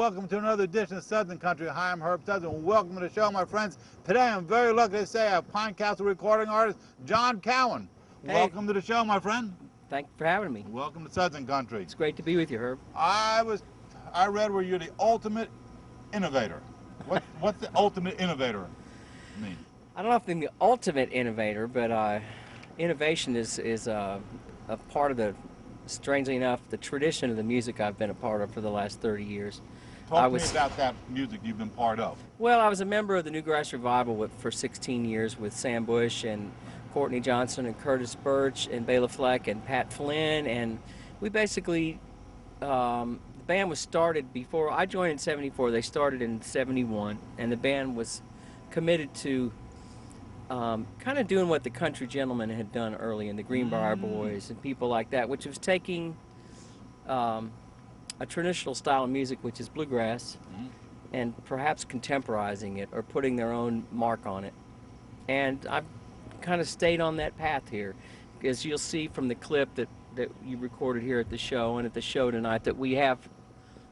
welcome to another edition of Southern Country. Hi, I'm Herb Southern. Welcome to the show, my friends. Today, I'm very lucky to say I have Pine Castle recording artist John Cowan. Hey. Welcome to the show, my friend. Thank you for having me. Welcome to Southern Country. It's great to be with you, Herb. I read where you're the ultimate innovator. What's the ultimate innovator mean? I don't know if I'm the ultimate innovator, but innovation is a part of the, strangely enough, the tradition of the music I've been a part of for the last 30 years. Talk to me about that music you've been part of. Well, I was a member of the Newgrass Revival for 16 years with Sam Bush and Courtney Johnson and Curtis Birch and Bela Fleck and Pat Flynn, and we basically, the band was started before I joined in '74. They started in '71, and the band was committed to kind of doing what the Country Gentlemen had done early, and the Greenbrier Boys and people like that, which was taking a traditional style of music, which is bluegrass, and perhaps contemporizing it or putting their own mark on it. And I've kind of stayed on that path here, as you'll see from the clip that you recorded here at the show and at the show tonight, that we have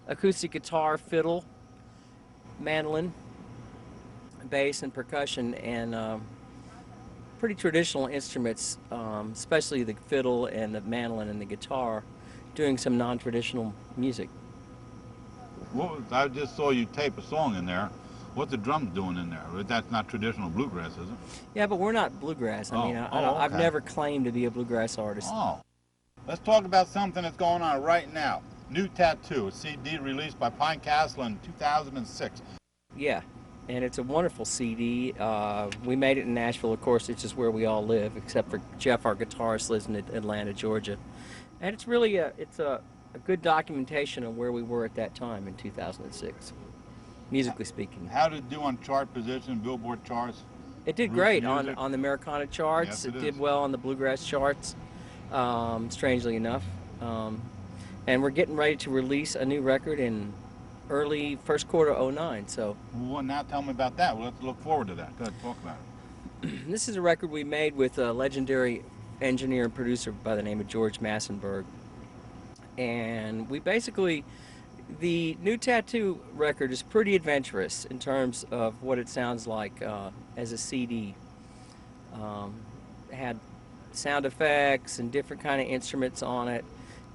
acoustic guitar, fiddle, mandolin, bass, and percussion, and pretty traditional instruments, especially the fiddle and the mandolin and the guitar, doing some non-traditional music. Well, I just saw you tape a song in there. What's the drums doing in there? That's not traditional bluegrass, is it? Yeah, but we're not bluegrass. I mean, I've never claimed to be a bluegrass artist. Oh. Let's talk about something that's going on right now. New Tattoo, a CD released by Pine Castle in 2006. Yeah, and it's a wonderful CD. We made it in Nashville, of course, which is where we all live, except for Jeff, our guitarist, lives in Atlanta, Georgia. And it's really a good documentation of where we were at that time in 2006, musically speaking. How did it do on chart position, Billboard charts? It did great on the Americana charts. Yes, it did well on the bluegrass charts, strangely enough. And we're getting ready to release a new record in early first quarter '09. So. Well, now tell me about that. Well, let's look forward to that. Go ahead, talk about it. This is a record we made with a legendary engineer and producer by the name of George Massenberg. And we basically, the New Tattoo record is pretty adventurous in terms of what it sounds like as a CD. It had sound effects and different kind of instruments on it.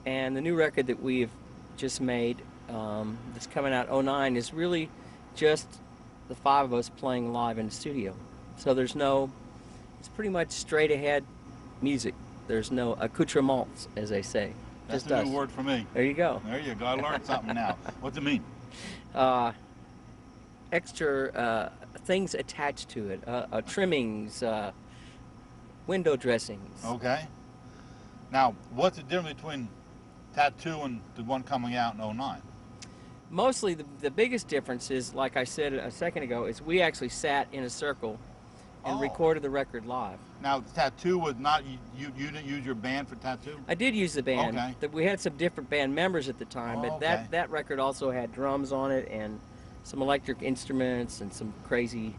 And the new record that we've just made, that's coming out '09, is really just the five of us playing live in the studio. So there's no, it's pretty much straight ahead music. There's no accoutrements, as they say. That's just a us. new word for me. There you go. There you go. I learned something now. What's it mean? Extra things attached to it, trimmings, window dressings. Okay. Now, what's the difference between Tattoo and the one coming out in '09? Mostly, the biggest difference is, like I said a second ago, is we actually sat in a circle and recorded the record live. Now, Tattoo was not, you didn't use your band for Tattoo? I did use the band. Okay. We had some different band members at the time, but that record also had drums on it and some electric instruments and some crazy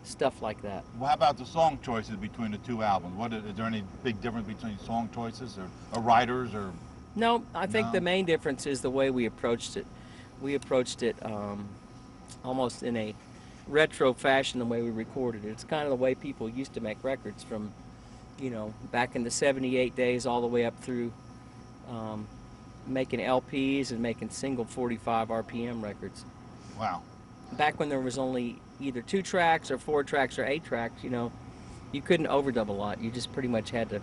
stuff like that. Well, how about the song choices between the two albums? Is there any big difference between song choices or writers or? No, I think the main difference is the way we approached it. We approached it almost in a retro fashion, the way we recorded it. It's kind of the way people used to make records from, you know, back in the '78 days all the way up through making LPs and making single 45 RPM records. Wow. Back when there was only either 2 tracks or 4 tracks or 8 tracks, you know, you couldn't overdub a lot. You just pretty much had to.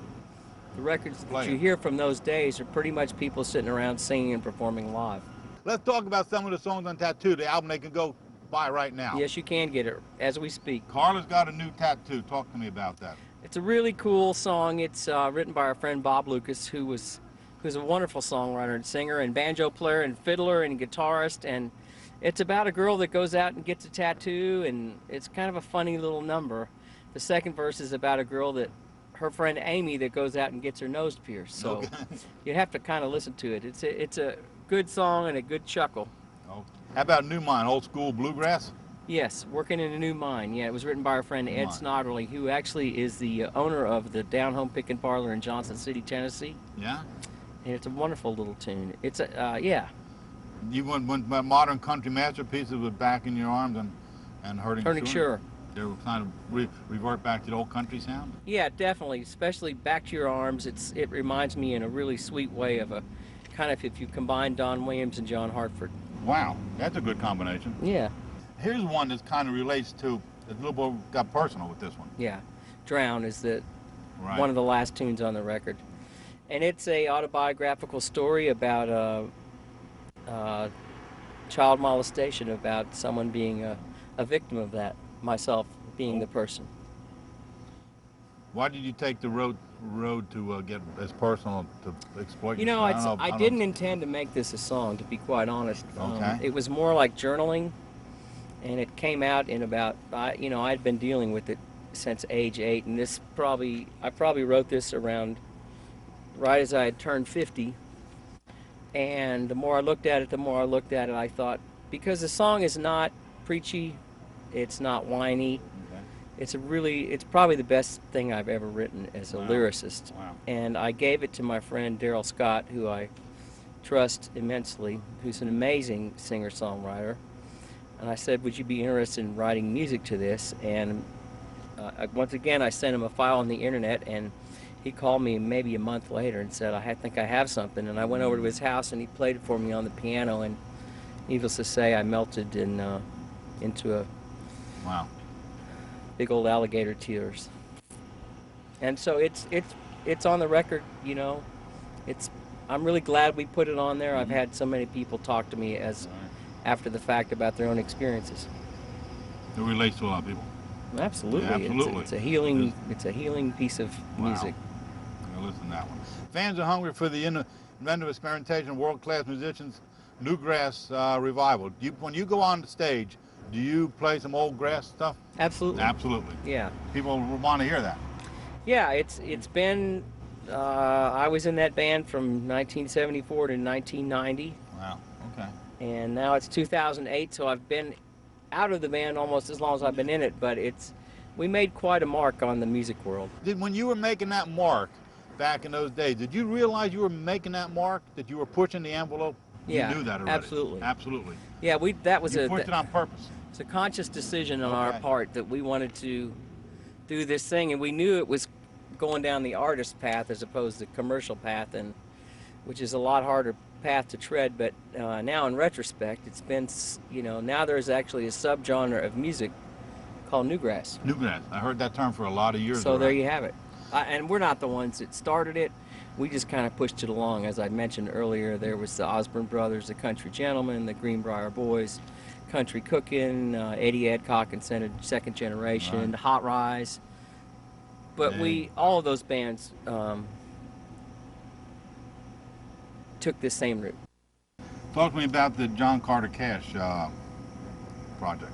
The records that you hear from those days are pretty much people sitting around singing and performing live. Let's talk about some of the songs on Tattoo, the album they can go buy right now. Yes, you can get it as we speak. Carla's got a new tattoo. Talk to me about that. It's a really cool song. It's written by our friend Bob Lucas, who's a wonderful songwriter and singer and banjo player and fiddler and guitarist. And it's about a girl that goes out and gets a tattoo, and it's kind of a funny little number. The second verse is about a girl that her friend Amy that goes out and gets her nose pierced. So you have to kind of listen to it. It's a good song and a good chuckle. Oh. How about New Mine, old school bluegrass? Yes, Working in a New Mine. Yeah, it was written by our friend Ed Snodderly, who actually is the owner of the Down Home Pick and Parlor in Johnson City, Tennessee. Yeah? And it's a wonderful little tune. It's a, yeah. You when modern country masterpieces were back in your arms and hurting Sure. They were kind of revert back to the old country sound. Yeah, definitely. Especially Back to Your Arms. It reminds me in a really sweet way of a kind of if you combine Don Williams and John Hartford. Wow, that's a good combination. Yeah. Here's one that kind of relates to, it's a little bit got personal with this one. Yeah. Drown is Right. one of the last tunes on the record. And it's a autobiographical story about child molestation, about someone being a victim of that, myself being the person. Why did you take the road to get as personal to exploit? You know, yourself? I didn't intend to make this a song, to be quite honest. Okay. It was more like journaling, and it came out in about, I'd been dealing with it since age 8, and I probably wrote this around right as I had turned 50. And the more I looked at it, I thought, because the song is not preachy, it's not whiny. Okay. It's probably the best thing I've ever written as a lyricist. Wow. And I gave it to my friend Daryl Scott, who I trust immensely, who's an amazing singer-songwriter. And I said, would you be interested in writing music to this? And once again, I sent him a file on the internet, and he called me maybe a month later and said, I think I have something. And I went over to his house, and he played it for me on the piano, and needless to say, I melted into a Wow. big old alligator tears. And so it's on the record, you know. I'm really glad we put it on there. I've had so many people talk to me after the fact about their own experiences. It relates to a lot of people. Absolutely. Yeah, absolutely. It's a healing piece of music. I'm gonna listen to that one. Fans are hungry for the inventive experimentation of world-class musicians, Newgrass revival. When you go on the stage, do you play some old grass stuff? Absolutely. Absolutely. Yeah. People want to hear that. Yeah, it's been, I was in that band from 1974 to 1990. Wow, okay. And now it's 2008, so I've been out of the band almost as long as I've been in it, but we made quite a mark on the music world. When you were making that mark back in those days, did you realize you were making that mark, that you were pushing the envelope? Yeah, you knew that already. absolutely. Absolutely. Yeah, you pushed it on purpose. It's a conscious decision on our part that we wanted to do this thing, and we knew it was going down the artist path as opposed to commercial path, and which is a lot harder path to tread. But now in retrospect, it's been, now there's actually a subgenre of music called newgrass. Newgrass. I heard that term for a lot of years. So there you have it. And we're not the ones that started it. We just kind of pushed it along. As I mentioned earlier, there was the Osborne Brothers, the Country Gentlemen, the Greenbrier Boys, Country Cookin', Eddie Adcock and Second Generation, Right. Hot Rise. But all of those bands took the same route. Talk to me about the John Carter Cash project.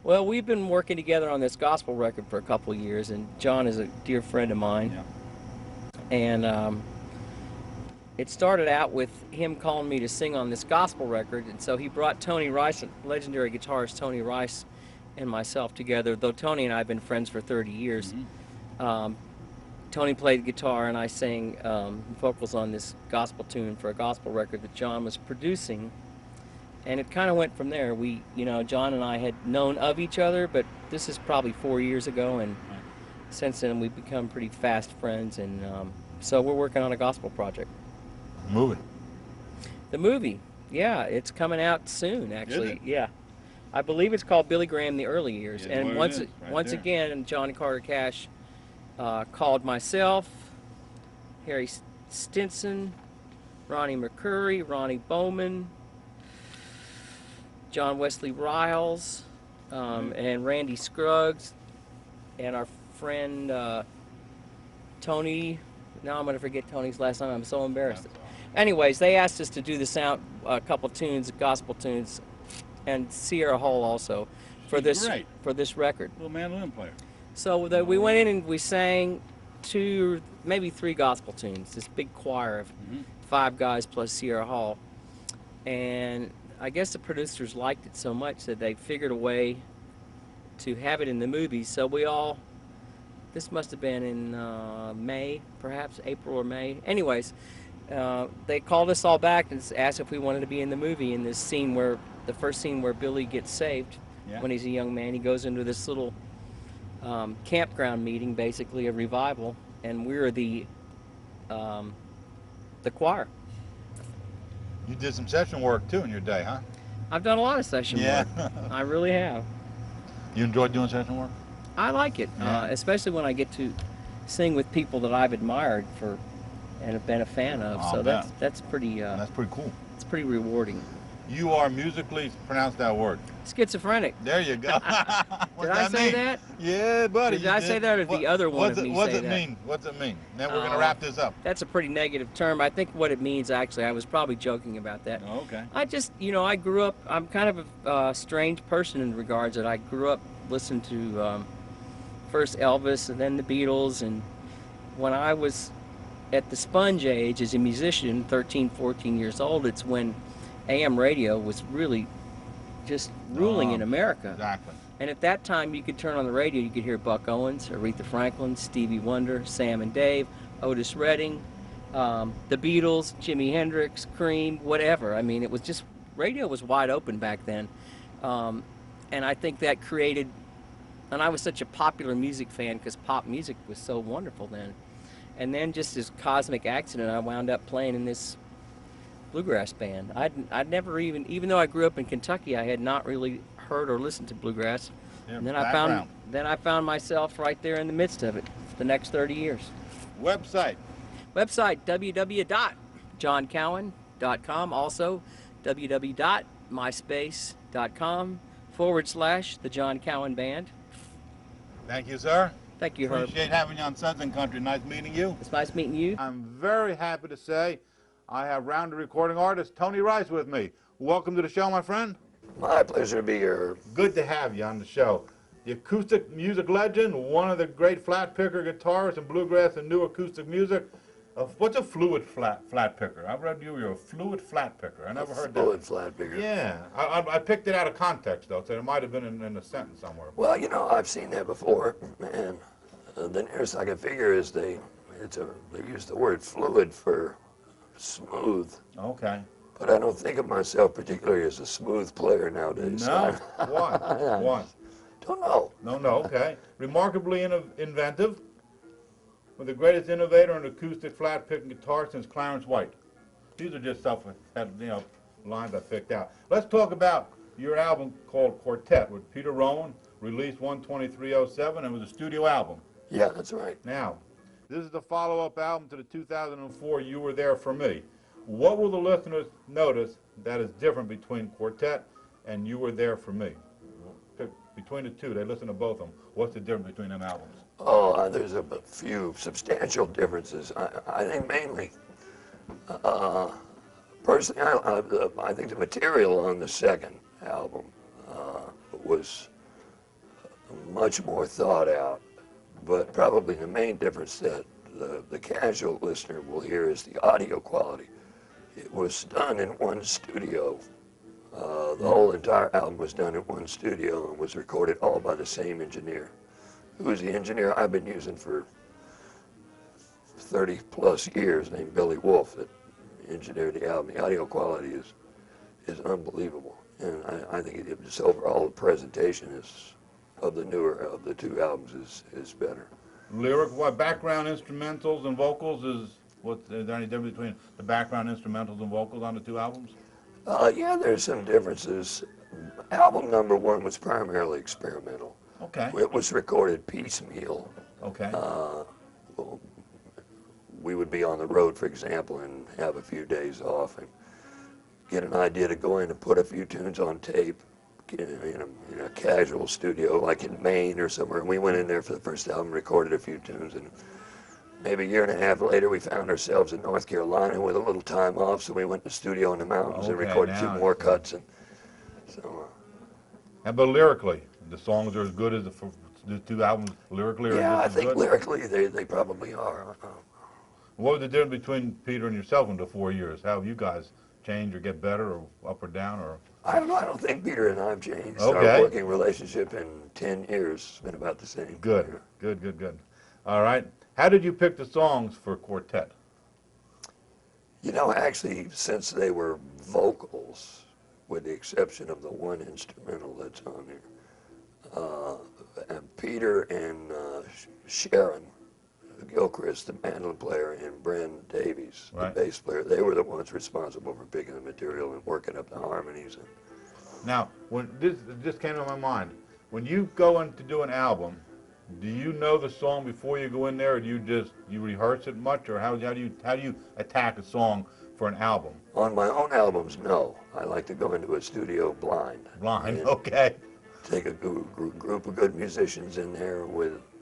Well, we've been working together on this gospel record for a couple of years, and John is a dear friend of mine. Yeah. And it started out with him calling me to sing on this gospel record, and so he brought Tony Rice, legendary guitarist Tony Rice, and myself together, though Tony and I have been friends for 30 years. Mm-hmm. Tony played guitar, and I sang vocals on this gospel tune for a gospel record that John was producing. And it kind of went from there. John and I had known of each other, but this is probably 4 years ago, and since then we've become pretty fast friends, and so we're working on a gospel project. Movie. The movie, yeah, it's coming out soon, actually. Is it? Yeah. I believe it's called Billy Graham, The Early Years. Yeah, And once again, Johnny Carter Cash called myself, Harry Stinson, Ronnie McCurry, Ronnie Bowman, John Wesley Riles, and Randy Scruggs, and our friend Tony. Now I'm going to forget Tony's last name. I'm so embarrassed. Anyways, they asked us to do a couple tunes, gospel tunes, and Sierra Hall also for this record. Little mandolin player. So we went in and we sang 2, maybe 3 gospel tunes. This big choir of 5 guys plus Sierra Hall, and I guess the producers liked it so much that they figured a way to have it in the movie. So this must have been in May, perhaps April or May. Anyways, They called us all back and asked if we wanted to be in the movie. In this scene where the first scene where Billy gets saved, Yeah. when he's a young man, he goes into this little campground meeting, basically a revival, and we're the choir. You did some session work too in your day, huh? I've done a lot of session Yeah. work. I really have. You enjoy doing session work? I like it, Yeah. especially when I get to sing with people that I've admired for and have been a fan of. I'll So bet. that's pretty. That's pretty cool. It's pretty rewarding. You are musically, pronounce that word. Schizophrenic. There you go. Did I say mean? that? Yeah, buddy. Did I say that, or the other one of me What's say it that? mean? What's it mean? Then we're gonna wrap this up. That's a pretty negative term. I think what it means, actually, I was probably joking about that. Oh, okay. I just, I grew up, I'm kind of a strange person in regards that I grew up listening to first Elvis and then the Beatles. And when I was at the sponge age as a musician, 13, 14 years old, it's when AM radio was really just ruling in America. Exactly. And at that time, you could turn on the radio, you could hear Buck Owens, Aretha Franklin, Stevie Wonder, Sam and Dave, Otis Redding, the Beatles, Jimi Hendrix, Cream, whatever. I mean, it was just, radio was wide open back then. And I think that created, and I was such a popular music fan because pop music was so wonderful then. And then just this cosmic accident, I wound up playing in this bluegrass band. I'd never even though I grew up in Kentucky, I had not really heard or listened to bluegrass. Yeah, And then background. I found myself right there in the midst of it for the next 30 years. Website. Website www.johncowan.com. Also www.myspace.com/The John Cowan Band. Thank you, sir. Thank you, Herb. Appreciate having you on Southern Country. Nice meeting you. It's nice meeting you. I'm very happy to say I have round recording artist Tony Rice with me. Welcome to the show, my friend. My pleasure to be here. Good to have you on the show. The acoustic music legend, one of the great flat picker guitarists in bluegrass and new acoustic music. What's a fluid flat picker? I've read you were a fluid flat picker. I never heard that. Fluid flat picker. Yeah, I picked it out of context though, so it might have been in a sentence somewhere. Well, I've seen that before, and the nearest I can figure is they use the word fluid for smooth. Okay. But I don't think of myself particularly as a smooth player nowadays. No. Why? Why? Don't know. No. Okay. Remarkably inventive. With the greatest innovator in acoustic flat picking guitar since Clarence White. These are just stuff that lines I picked out. Let's talk about your album called Quartet with Peter Rowan, released 1/23/07, and it was a studio album. Yeah, that's right. Now, this is the follow-up album to the 2004 You Were There For Me. What will the listeners notice that is different between Quartet and You Were There For Me? Between the two, they listen to both of them. What's the difference between them albums? Oh, there's a few substantial differences. I think mainly, personally, I think the material on the second album was much more thought out. But probably the main difference that the casual listener will hear is the audio quality. It was done in one studio. The whole entire album was done in one studio and was recorded all by the same engineer, who was the engineer I've been using for 30 plus years, named Billy Wolf, that engineered the album. The audio quality is unbelievable, and I think just overall the presentation of the two albums is better. Lyric, what background instrumentals and vocals is there any difference between the background instrumentals and vocals on the two albums? Yeah, there's some differences. Album number one was primarily experimental. Okay. It was recorded piecemeal. Okay. We would be on the road, for example, and have a few days off and get an idea to go in and put a few tunes on tape in a casual studio like in Maine or somewhere. And we went in there for the first album, recorded a few tunes, and maybe a year and a half later we found ourselves in North Carolina with a little time off, so we went to the studio in the mountains and recorded two more cuts. And so. How about lyrically? The songs are as good as the two albums lyrically? Yeah, I just as think good? lyrically they probably are. What was the difference between Peter and yourself in the 4 years? How have you guys changed or get better or up or down? Or I don't know. I don't think Peter and I have changed. Okay. Our working relationship in 10 years has been about the same. Good, good. All right. How did you pick the songs for Quartet? You know, actually, since they were vocals, with the exception of the one instrumental that's on there, and Peter and Sharon Gilchrist, the mandolin player, and Bren Davies, Right. the bass player, they were the ones responsible for picking the material and working up the harmonies. And Now, when this just came to my mind, when you go in to do an album, do you know the song before you go in there, or do you rehearse it much, or how do you attack a song for an album? on my own albums, no. I like to go into a studio blind. Blind, And okay. take a group of good musicians in there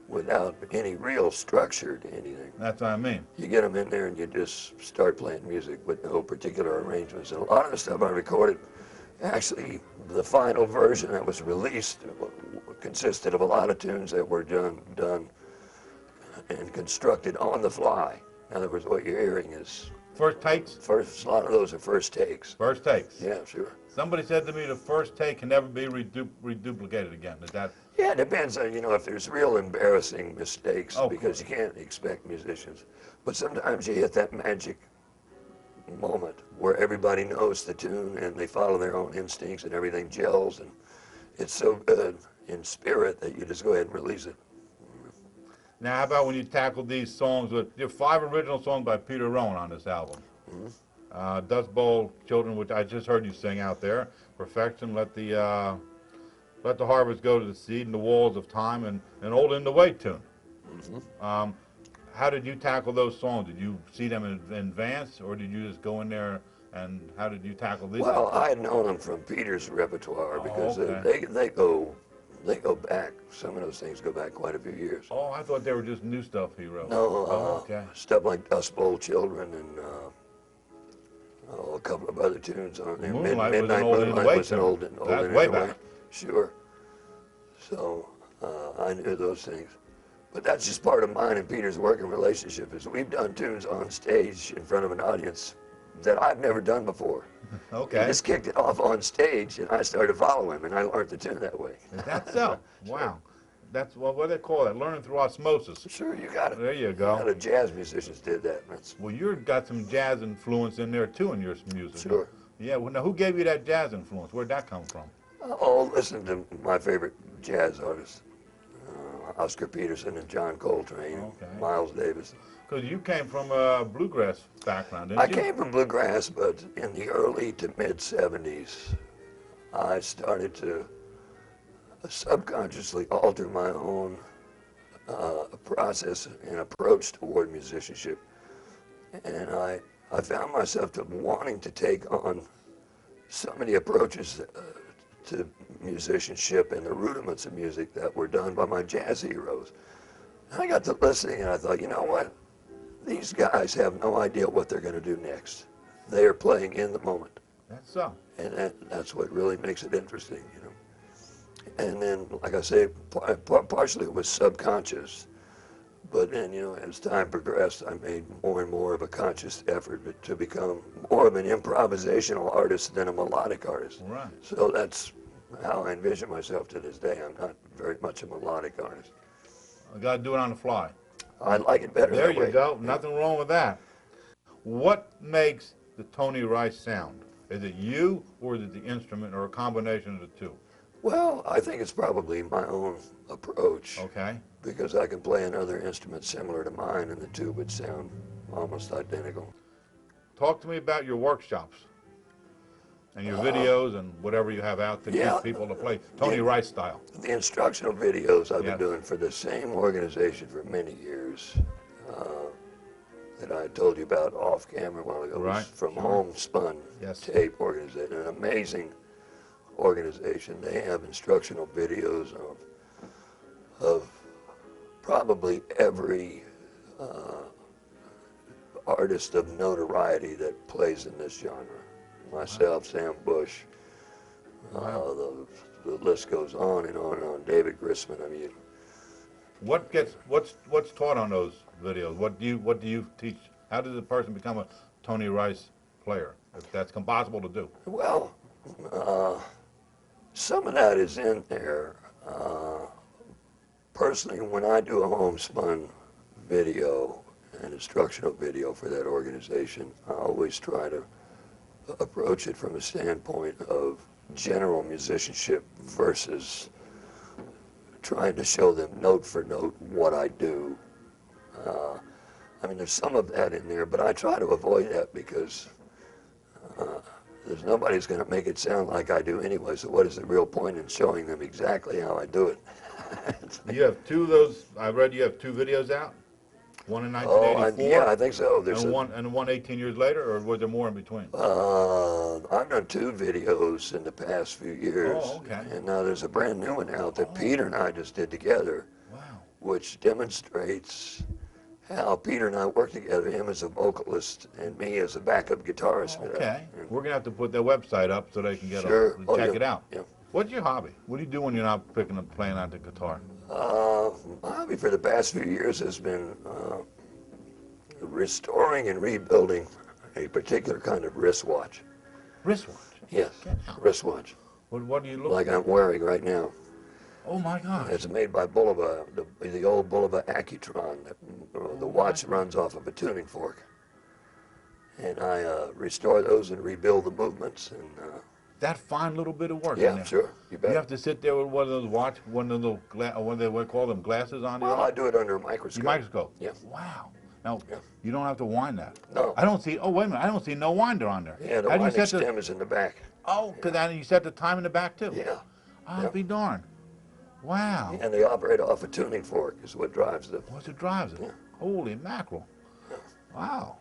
without any real structure to anything. That's what I mean. You get them in there and you just start playing music with no particular arrangements. And a lot of the stuff I recorded, actually, the final version that was released consisted of a lot of tunes that were done and constructed on the fly. In other words, what you're hearing is First takes? a lot of those are first takes. First takes. Yeah, sure. Somebody said to me the first take can never be reduplicated again. Is that? Yeah, it depends on, you know, if there's real embarrassing mistakes, Oh, because you can't expect musicians. But sometimes you hit that magic moment where everybody knows the tune and they follow their own instincts and everything gels, and it's so good in spirit that you just go ahead and release it. Now, how about when you tackle these songs there are 5 original songs by Peter Rowan on this album. Dust Bowl Children, which I just heard you sing out there. Perfection, Let the Harvest Go to the Seed, and The Walls of Time, and an old In the Way tune. How did you tackle those songs? Did you see them in advance, or did you just go in there, and how did you tackle these? Well, I had known them from Peter's repertoire because okay. they go back. Some of those things go back quite a few years. Oh, I thought they were just new stuff he wrote. No, okay. stuff like Dust Bowl Children and a couple of other tunes on there. Moonlight was an Midnight old In the Moonlight Way was an tune. old That's In way the Way. back. Sure. So I knew those things. But that's just part of mine and Peter's working relationship, is we've done tunes on stage in front of an audience that I've never done before. Okay. He just kicked it off on stage, and I started following him, and I learned the tune that way. Is that so? Wow. That's what do they call that? Learning through osmosis. Sure, you got it. There you A go. lot of jazz musicians did that. That's Well, you've got some jazz influence in there too in your music. Sure. Yeah. Well, now who gave you that jazz influence? Where'd that come from? Oh, listen to my favorite jazz artists, Oscar Peterson and John Coltrane, Okay. Miles Davis. Because you came from a bluegrass background, didn't I you? came from bluegrass, but in the early to mid 70s, I started to subconsciously alter my own process and approach toward musicianship. And I found myself wanting to take on so many approaches to musicianship and the rudiments of music that were done by my jazz heroes. And I got to listening and I thought, you know what? These guys have no idea what they're going to do next. They are playing in the moment. That's so. And that's what really makes it interesting, you know. And then, like I say, partially it was subconscious. But then, you know, as time progressed, I made more and more of a conscious effort to become more of an improvisational artist than a melodic artist. Right. So that's how I envision myself to this day. I'm not very much a melodic artist. I got to do it on the fly. I like it better There that you way. go. Yeah. Nothing wrong with that. What makes the Tony Rice sound? Is it you, or is it the instrument, or a combination of the two? Well, I think it's probably my own approach. Okay. Because I can play another instrument similar to mine and the two would sound almost identical. Talk to me about your workshops and your videos and whatever you have out to yeah, teach people to play Tony yeah. Rice style. The instructional videos I've Yes. been doing for the same organization for many years that I told you about off camera a while ago, Right. was from Sure. Homespun Yes. tape organization, an amazing organization. They have instructional videos of probably every artist of notoriety that plays in this genre. Myself, Sam Bush, the list goes on and on and on. David Grisman, I mean. What's taught on those videos? What do you teach? How does a person become a Tony Rice player? If that's possible to do. Well, some of that is in there. Personally, when I do a homespun video an instructional video for that organization, I always try to approach it from a standpoint of general musicianship versus trying to show them note for note what I do. I mean, there's some of that in there, but I try to avoid that because there's nobody's going to make it sound like I do anyway, so what is the real point in showing them exactly how I do it? You have two of those, I read you have two videos out? One in Oh, 1984? yeah, I think so. There's and one 18 years later, or was there more in between? I've done 2 videos in the past few years. Oh, okay. And now there's a brand new one out that Peter and I just did together, Wow. which demonstrates how Peter and I work together, him as a vocalist and me as a backup guitarist. Okay. We're going to have to put their website up so they can get Sure. check it out. Yeah. What's your hobby? What do you do when you're not playing on the guitar? My hobby for the past few years has been restoring and rebuilding a particular kind of wristwatch. Wristwatch? Yes, wristwatch, What do you look like I'm wearing right now. Oh my gosh. It's made by Bulova, the old Bulova Accutron. The watch runs off of a tuning fork. And I restore those and rebuild the movements. And That fine little bit of work. in yeah, there. sure, you bet. You have to sit there with one of those one of those what do they call them, glasses on Well, your I do it under a microscope. microscope. Yeah. Wow. Now, Yeah. you don't have to wind that. No. I don't see, oh wait a minute, I don't see no winder on there. Yeah, the How do you winding set the, stem is in the back. oh, because then you set the time in the back too? Yeah. I'll Yeah. be darned. Wow. And they operate off a tuning fork is what drives them. What's it drives it? Yeah. Holy mackerel. Wow.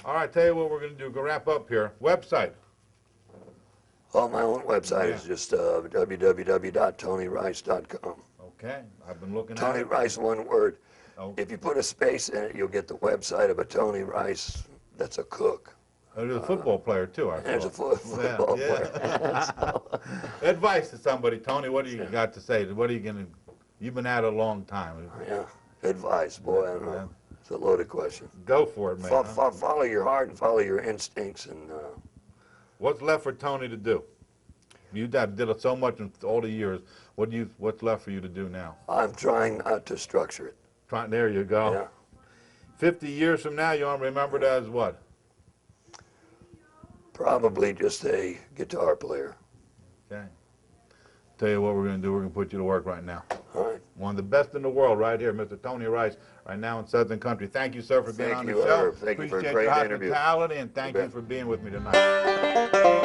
All right, tell you what we're going to do. Go wrap up here. Website. Oh, my own website Yeah. is just www.tonyrice.com. Okay, I've been looking at Tony it. Rice, one word. Oh. If you put a space in it, you'll get the website of a Tony Rice that's a cook. There's a football player too, I There's a saw. football player. Advice to somebody, Tony, what do you got to say? What are you going to, you've been at it a long time. Yeah, advice, boy, I don't know. It's a loaded question. Go for it, man. Follow your heart and follow your instincts. And What's left for Tony to do? You did it so much in all the years. What's left for you to do now? I'm trying not to structure it. There you go. Yeah. 50 years from now, you want to remember it as what? Probably just a guitar player. Okay. Tell you what we're going to do. We're going to put you to work right now. All right. One of the best in the world right here, Mr. Tony Rice, right now in Southern Country. Thank you, sir, for being Thank on you, the show. Herb. Thank you for a Appreciate great your interview. hospitality, and thank You you bet. for being with me tonight.